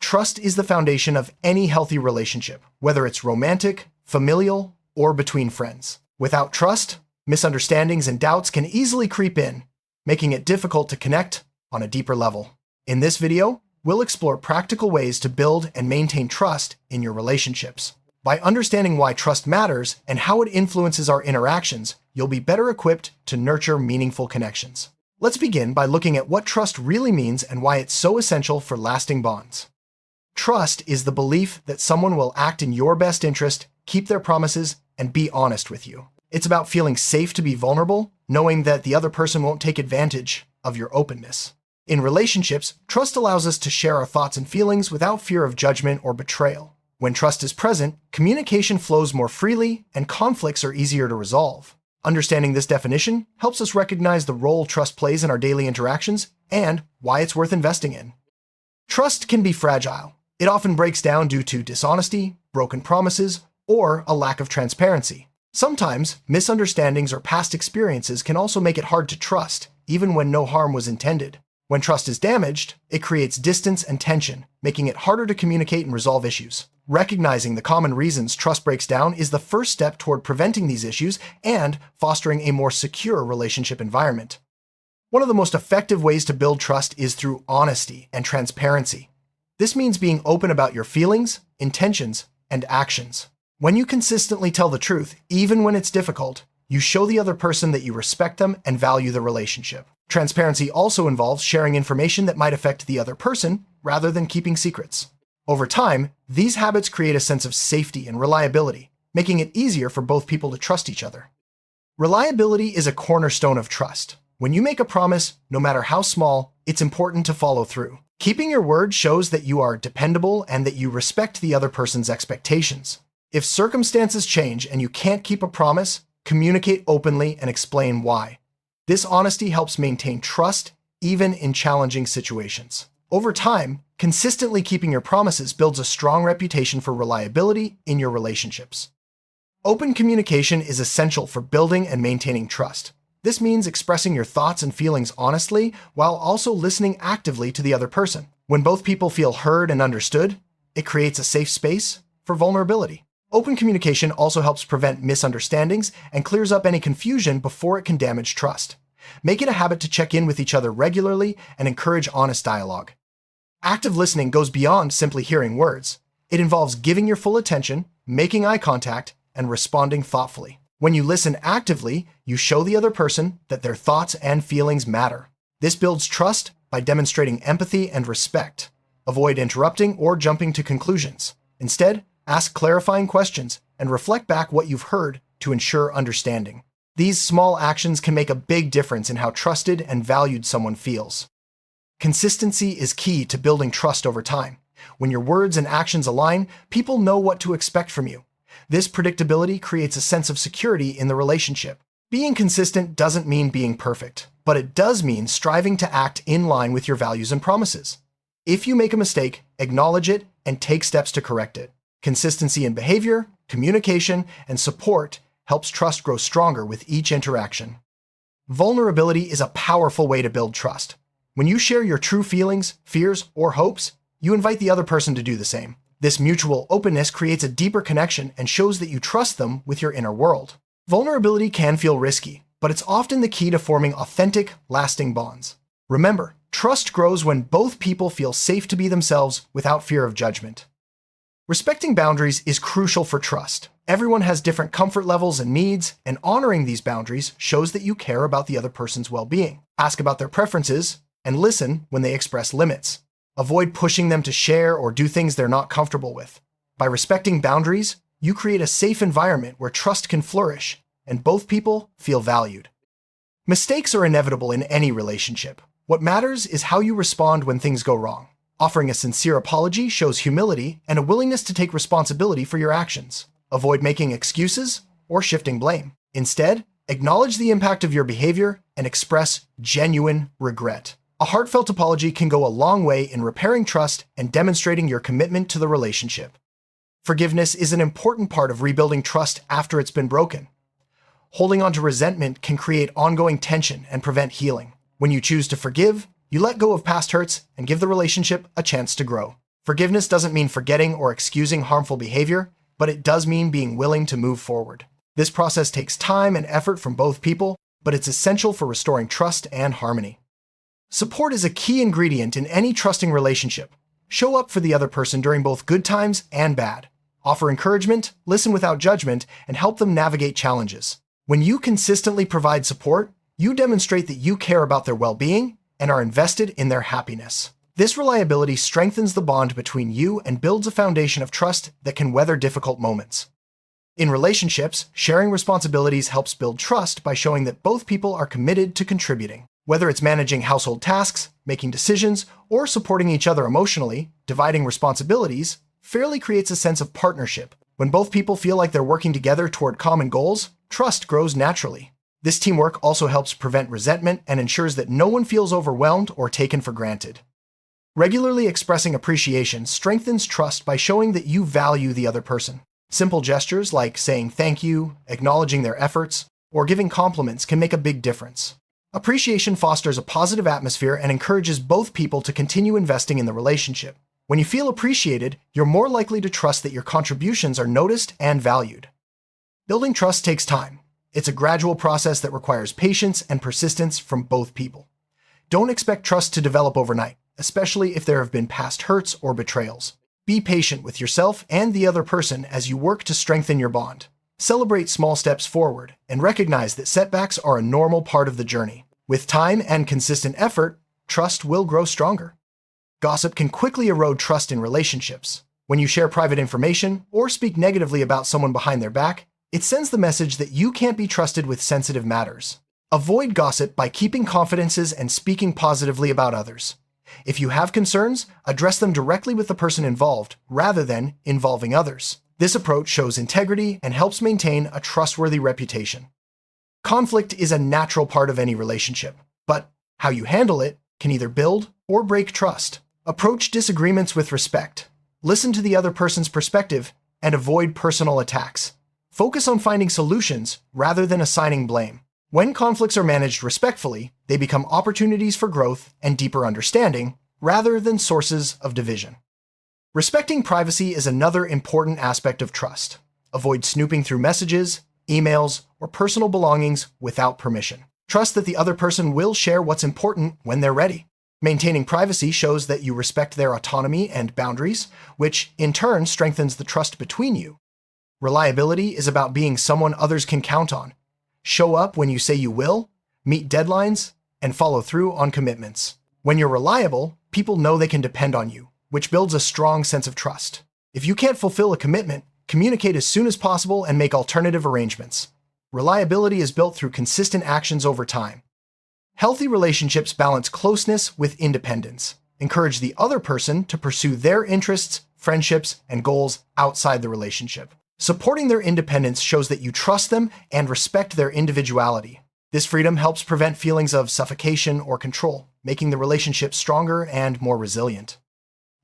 Trust is the foundation of any healthy relationship, whether it's romantic, familial, or between friends. Without trust, misunderstandings and doubts can easily creep in, making it difficult to connect on a deeper level. In this video, we'll explore practical ways to build and maintain trust in your relationships. By understanding why trust matters and how it influences our interactions, you'll be better equipped to nurture meaningful connections. Let's begin by looking at what trust really means and why it's so essential for lasting bonds. Trust is the belief that someone will act in your best interest, keep their promises, and be honest with you. It's about feeling safe to be vulnerable, knowing that the other person won't take advantage of your openness. In relationships, trust allows us to share our thoughts and feelings without fear of judgment or betrayal. When trust is present, communication flows more freely and conflicts are easier to resolve. Understanding this definition helps us recognize the role trust plays in our daily interactions and why it's worth investing in. Trust can be fragile. It often breaks down due to dishonesty, broken promises, or a lack of transparency. Sometimes, misunderstandings or past experiences can also make it hard to trust, even when no harm was intended. When trust is damaged, it creates distance and tension, making it harder to communicate and resolve issues. Recognizing the common reasons trust breaks down is the first step toward preventing these issues and fostering a more secure relationship environment. One of the most effective ways to build trust is through honesty and transparency. This means being open about your feelings, intentions, and actions. When you consistently tell the truth, even when it's difficult, you show the other person that you respect them and value the relationship. Transparency also involves sharing information that might affect the other person rather than keeping secrets. Over time, these habits create a sense of safety and reliability, making it easier for both people to trust each other. Reliability is a cornerstone of trust. When you make a promise, no matter how small, it's important to follow through. Keeping your word shows that you are dependable and that you respect the other person's expectations. If circumstances change and you can't keep a promise, communicate openly and explain why. This honesty helps maintain trust even in challenging situations. Over time, consistently keeping your promises builds a strong reputation for reliability in your relationships. Open communication is essential for building and maintaining trust. This means expressing your thoughts and feelings honestly while also listening actively to the other person. When both people feel heard and understood, it creates a safe space for vulnerability. Open communication also helps prevent misunderstandings and clears up any confusion before it can damage trust. Make it a habit to check in with each other regularly and encourage honest dialogue. Active listening goes beyond simply hearing words. It involves giving your full attention, making eye contact, and responding thoughtfully. When you listen actively, you show the other person that their thoughts and feelings matter. This builds trust by demonstrating empathy and respect. Avoid interrupting or jumping to conclusions. Instead, ask clarifying questions and reflect back what you've heard to ensure understanding. These small actions can make a big difference in how trusted and valued someone feels. Consistency is key to building trust over time. When your words and actions align, people know what to expect from you. This predictability creates a sense of security in the relationship. Being consistent doesn't mean being perfect, but it does mean striving to act in line with your values and promises. If you make a mistake, acknowledge it and take steps to correct it. Consistency in behavior, communication, and support helps trust grow stronger with each interaction. Vulnerability is a powerful way to build trust. When you share your true feelings, fears, or hopes, you invite the other person to do the same. This mutual openness creates a deeper connection and shows that you trust them with your inner world. Vulnerability can feel risky, but it's often the key to forming authentic, lasting bonds. Remember, trust grows when both people feel safe to be themselves without fear of judgment. Respecting boundaries is crucial for trust. Everyone has different comfort levels and needs, and honoring these boundaries shows that you care about the other person's well-being. Ask about their preferences and listen when they express limits. Avoid pushing them to share or do things they're not comfortable with. By respecting boundaries, you create a safe environment where trust can flourish and both people feel valued. Mistakes are inevitable in any relationship. What matters is how you respond when things go wrong. Offering a sincere apology shows humility and a willingness to take responsibility for your actions. Avoid making excuses or shifting blame. Instead, acknowledge the impact of your behavior and express genuine regret. A heartfelt apology can go a long way in repairing trust and demonstrating your commitment to the relationship. Forgiveness is an important part of rebuilding trust after it's been broken. Holding on to resentment can create ongoing tension and prevent healing. When you choose to forgive, you let go of past hurts and give the relationship a chance to grow. Forgiveness doesn't mean forgetting or excusing harmful behavior, but it does mean being willing to move forward. This process takes time and effort from both people, but it's essential for restoring trust and harmony. Support is a key ingredient in any trusting relationship. Show up for the other person during both good times and bad. Offer encouragement, listen without judgment, and help them navigate challenges. When you consistently provide support, you demonstrate that you care about their well-being and are invested in their happiness. This reliability strengthens the bond between you and builds a foundation of trust that can weather difficult moments. In relationships, sharing responsibilities helps build trust by showing that both people are committed to contributing. Whether it's managing household tasks, making decisions, or supporting each other emotionally, dividing responsibilities fairly creates a sense of partnership. When both people feel like they're working together toward common goals, trust grows naturally. This teamwork also helps prevent resentment and ensures that no one feels overwhelmed or taken for granted. Regularly expressing appreciation strengthens trust by showing that you value the other person. Simple gestures like saying thank you, acknowledging their efforts, or giving compliments can make a big difference. Appreciation fosters a positive atmosphere and encourages both people to continue investing in the relationship. When you feel appreciated, you're more likely to trust that your contributions are noticed and valued. Building trust takes time. It's a gradual process that requires patience and persistence from both people. Don't expect trust to develop overnight, especially if there have been past hurts or betrayals. Be patient with yourself and the other person as you work to strengthen your bond. Celebrate small steps forward and recognize that setbacks are a normal part of the journey. With time and consistent effort, trust will grow stronger. Gossip can quickly erode trust in relationships. When you share private information or speak negatively about someone behind their back, it sends the message that you can't be trusted with sensitive matters. Avoid gossip by keeping confidences and speaking positively about others. If you have concerns, address them directly with the person involved, rather than involving others. This approach shows integrity and helps maintain a trustworthy reputation. Conflict is a natural part of any relationship, but how you handle it can either build or break trust. Approach disagreements with respect. Listen to the other person's perspective and avoid personal attacks. Focus on finding solutions rather than assigning blame. When conflicts are managed respectfully, they become opportunities for growth and deeper understanding rather than sources of division. Respecting privacy is another important aspect of trust. Avoid snooping through messages, emails, or personal belongings without permission. Trust that the other person will share what's important when they're ready. Maintaining privacy shows that you respect their autonomy and boundaries, which in turn strengthens the trust between you. Reliability is about being someone others can count on. Show up when you say you will, meet deadlines, and follow through on commitments. When you're reliable, people know they can depend on you, which builds a strong sense of trust. If you can't fulfill a commitment, communicate as soon as possible and make alternative arrangements. Reliability is built through consistent actions over time. Healthy relationships balance closeness with independence. Encourage the other person to pursue their interests, friendships, and goals outside the relationship. Supporting their independence shows that you trust them and respect their individuality. This freedom helps prevent feelings of suffocation or control, making the relationship stronger and more resilient.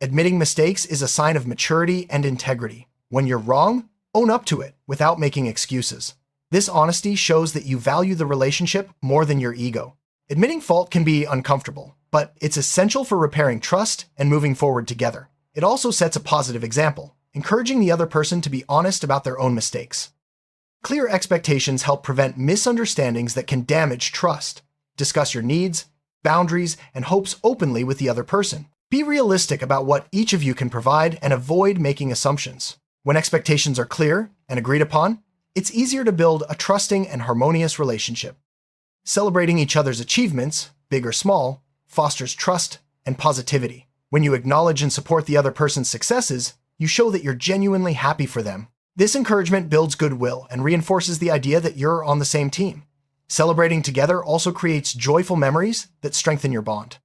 Admitting mistakes is a sign of maturity and integrity. When you're wrong, own up to it without making excuses. This honesty shows that you value the relationship more than your ego. Admitting fault can be uncomfortable, but it's essential for repairing trust and moving forward together. It also sets a positive example, encouraging the other person to be honest about their own mistakes. Clear expectations help prevent misunderstandings that can damage trust. Discuss your needs, boundaries, and hopes openly with the other person. Be realistic about what each of you can provide and avoid making assumptions. When expectations are clear and agreed upon, it's easier to build a trusting and harmonious relationship. Celebrating each other's achievements, big or small, fosters trust and positivity. When you acknowledge and support the other person's successes, you show that you're genuinely happy for them. This encouragement builds goodwill and reinforces the idea that you're on the same team. Celebrating together also creates joyful memories that strengthen your bond.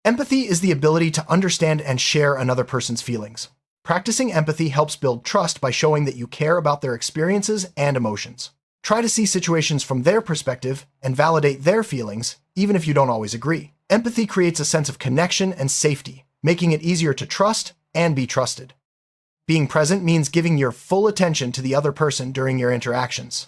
Empathy is the ability to understand and share another person's feelings. Practicing empathy helps build trust by showing that you care about their experiences and emotions. Try to see situations from their perspective and validate their feelings, even if you don't always agree. Empathy creates a sense of connection and safety, making it easier to trust and be trusted. Being present means giving your full attention to the other person during your interactions.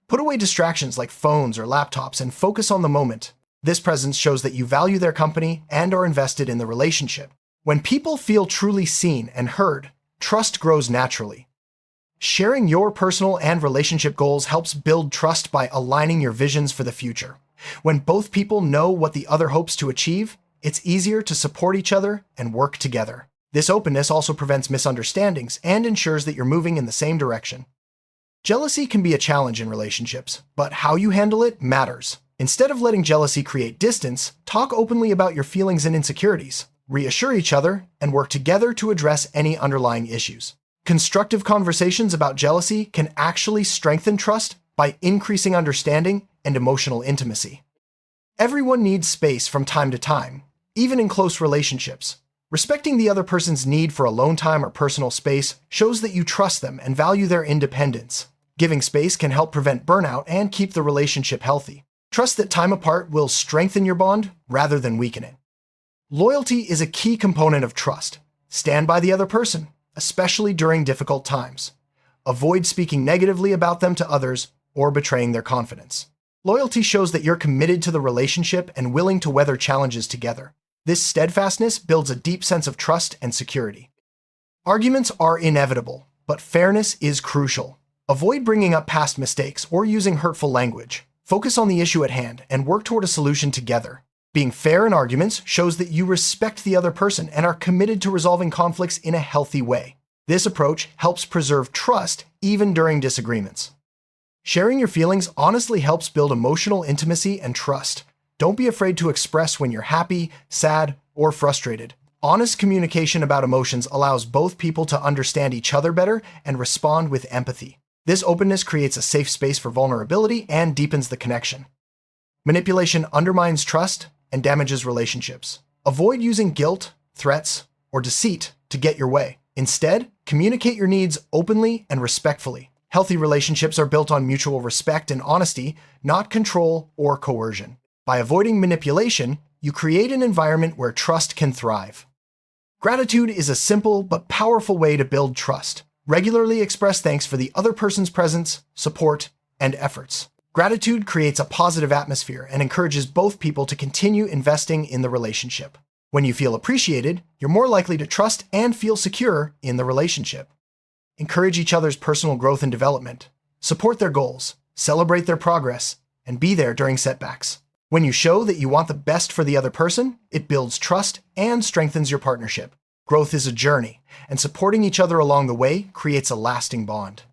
Put away distractions like phones or laptops and focus on the moment. This presence shows that you value their company and are invested in the relationship. When people feel truly seen and heard, trust grows naturally. Sharing your personal and relationship goals helps build trust by aligning your visions for the future. When both people know what the other hopes to achieve, it's easier to support each other and work together. This openness also prevents misunderstandings and ensures that you're moving in the same direction. Jealousy can be a challenge in relationships, but how you handle it matters. Instead of letting jealousy create distance, talk openly about your feelings and insecurities, reassure each other, and work together to address any underlying issues. Constructive conversations about jealousy can actually strengthen trust by increasing understanding and emotional intimacy. Everyone needs space from time to time, even in close relationships. Respecting the other person's need for alone time or personal space shows that you trust them and value their independence. Giving space can help prevent burnout and keep the relationship healthy. Trust that time apart will strengthen your bond rather than weaken it. Loyalty is a key component of trust. Stand by the other person, especially during difficult times. Avoid speaking negatively about them to others or betraying their confidence. Loyalty shows that you're committed to the relationship and willing to weather challenges together. This steadfastness builds a deep sense of trust and security. Arguments are inevitable, but fairness is crucial. Avoid bringing up past mistakes or using hurtful language. Focus on the issue at hand and work toward a solution together. Being fair in arguments shows that you respect the other person and are committed to resolving conflicts in a healthy way. This approach helps preserve trust even during disagreements. Sharing your feelings honestly helps build emotional intimacy and trust. Don't be afraid to express when you're happy, sad, or frustrated. Honest communication about emotions allows both people to understand each other better and respond with empathy. This openness creates a safe space for vulnerability and deepens the connection. Manipulation undermines trust and damages relationships. Avoid using guilt, threats, or deceit to get your way. Instead, communicate your needs openly and respectfully. Healthy relationships are built on mutual respect and honesty, not control or coercion. By avoiding manipulation, you create an environment where trust can thrive. Gratitude is a simple but powerful way to build trust. Regularly express thanks for the other person's presence, support, and efforts. Gratitude creates a positive atmosphere and encourages both people to continue investing in the relationship. When you feel appreciated, you're more likely to trust and feel secure in the relationship. Encourage each other's personal growth and development. Support their goals, celebrate their progress, and be there during setbacks. When you show that you want the best for the other person, it builds trust and strengthens your partnership. Growth is a journey, and supporting each other along the way creates a lasting bond.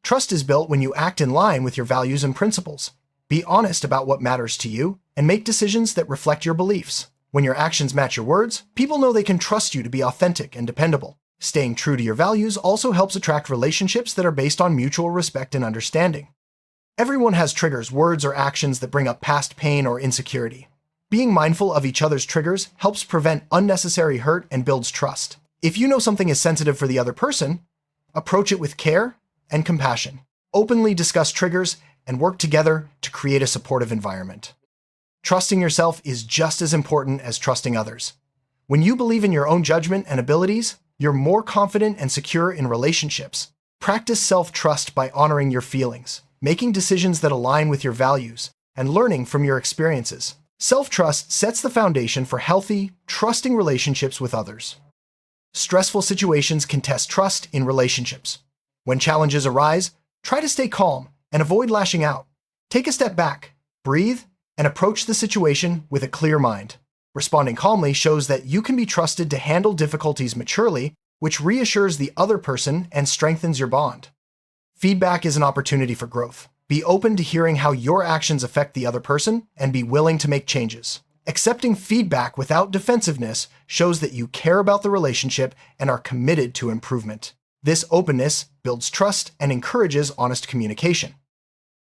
Trust is built when you act in line with your values and principles. Be honest about what matters to you and make decisions that reflect your beliefs. When your actions match your words, people know they can trust you to be authentic and dependable. Staying true to your values also helps attract relationships that are based on mutual respect and understanding. Everyone has triggers, words, or actions that bring up past pain or insecurity. Being mindful of each other's triggers helps prevent unnecessary hurt and builds trust. If you know something is sensitive for the other person, approach it with care and compassion. Openly discuss triggers and work together to create a supportive environment. Trusting yourself is just as important as trusting others. When you believe in your own judgment and abilities, you're more confident and secure in relationships. Practice self-trust by honoring your feelings, making decisions that align with your values, and learning from your experiences. Self-trust sets the foundation for healthy, trusting relationships with others. Stressful situations can test trust in relationships. When challenges arise, try to stay calm and avoid lashing out. Take a step back, breathe, and approach the situation with a clear mind. Responding calmly shows that you can be trusted to handle difficulties maturely, which reassures the other person and strengthens your bond. Feedback is an opportunity for growth. Be open to hearing how your actions affect the other person and be willing to make changes. Accepting feedback without defensiveness shows that you care about the relationship and are committed to improvement. This openness builds trust and encourages honest communication.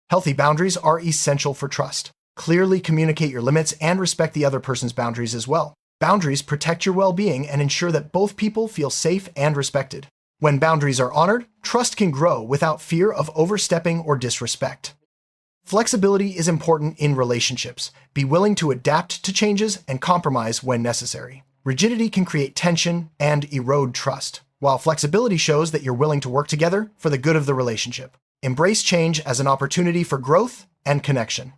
Healthy boundaries are essential for trust. Clearly communicate your limits and respect the other person's boundaries as well. Boundaries protect your well-being and ensure that both people feel safe and respected. When boundaries are honored, trust can grow without fear of overstepping or disrespect. Flexibility is important in relationships. Be willing to adapt to changes and compromise when necessary. Rigidity can create tension and erode trust, while flexibility shows that you're willing to work together for the good of the relationship. Embrace change as an opportunity for growth and connection.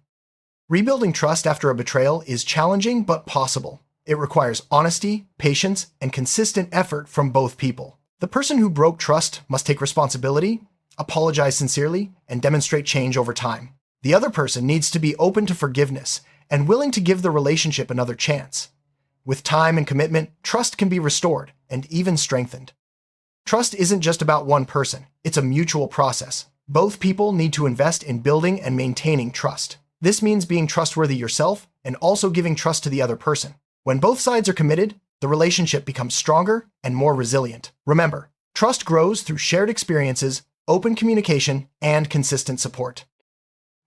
Rebuilding trust after a betrayal is challenging but possible. It requires honesty, patience, and consistent effort from both people. The person who broke trust must take responsibility, apologize sincerely, and demonstrate change over time. The other person needs to be open to forgiveness and willing to give the relationship another chance. With time and commitment, trust can be restored and even strengthened. Trust isn't just about one person, it's a mutual process. Both people need to invest in building and maintaining trust. This means being trustworthy yourself and also giving trust to the other person. When both sides are committed, the relationship becomes stronger and more resilient. Remember, trust grows through shared experiences, open communication, and consistent support.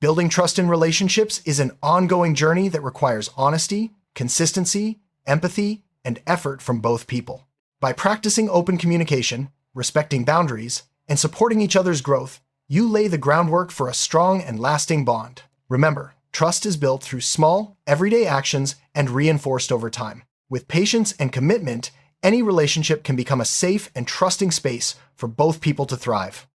Building trust in relationships is an ongoing journey that requires honesty, consistency, empathy, and effort from both people. By practicing open communication, respecting boundaries, and supporting each other's growth, you lay the groundwork for a strong and lasting bond. Remember, trust is built through small, everyday actions and reinforced over time. With patience and commitment, any relationship can become a safe and trusting space for both people to thrive.